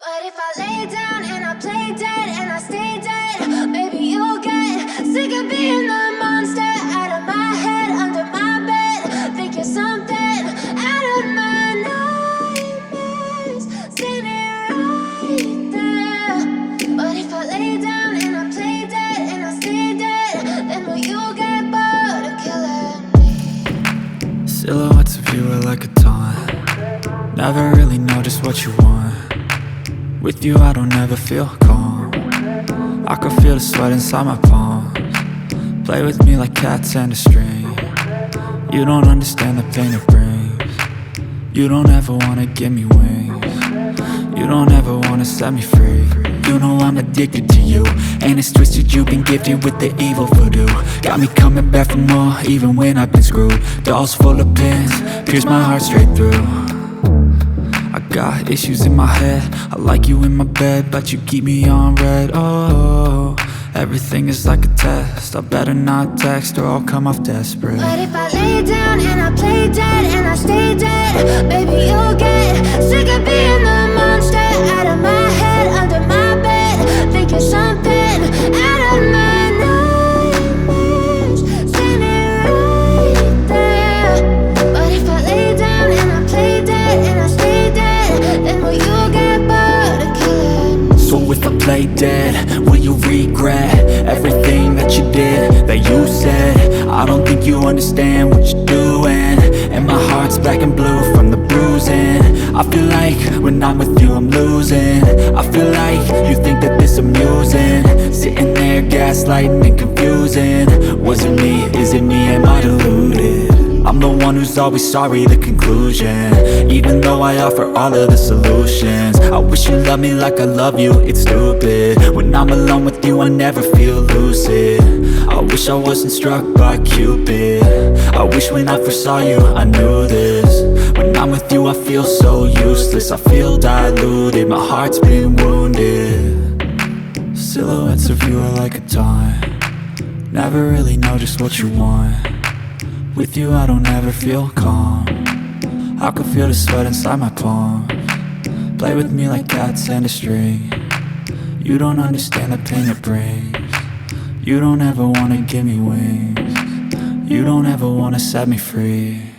But if I lay down and I play dead and I stay dead, maybe you'll get sick of being the monster out of my head, under my bed. Think you're something out of my nightmares, standing right there. But if I lay down and I play dead and I stay dead, then will you get bored of killing me? Silhouettes of you are like a taunt. Never really know just what you want. With you I don't ever feel calm. I can feel the sweat inside my palms. Play with me like cats and a string. You don't understand the pain it brings. You don't ever wanna give me wings. You don't ever wanna set me free. You know I'm addicted to you, and it's twisted, you've been gifted with the evil voodoo. Got me coming back for more, even when I've been screwed. Dolls full of pins, pierce my heart straight through. I got issues in my head, I like you in my bed, but you keep me on red. Oh, everything is like a test. I better not text or I'll come off desperate. But if I lay down and I play dead and I stay dead, baby you'll get sick of being the monster out of my head, under my bed. Think you're something out of my nightmares, standing right there. But if I lay down and I play dead and I stay dead, then will you get bored of killing me? So if I play dead, will you regret everything that you did, that you said? I don't think you understand what you're doing, and my heart's black and blue from the bruising. I feel like when I'm with you I'm losing. I feel like you think that this amusing, sitting there gaslighting and confusing. Was it me? Is it me? Am I deluded? I'm the one who's always sorry, the conclusion. Even though I offer all of the solutions, I wish you loved me like I love you, it's stupid. When I'm alone with you I never feel lucid. I wish I wasn't struck by Cupid. I wish when I first saw you I knew this. When I'm with you I feel so useless, I feel diluted, my heart's been wounded. Silhouettes of you are like a taunt. Never really know just what you want. With you I don't ever feel calm. I can feel the sweat inside my palms. Play with me like cats and a string. You don't understand the pain it brings. You don't ever wanna give me wings. You don't ever wanna set me free.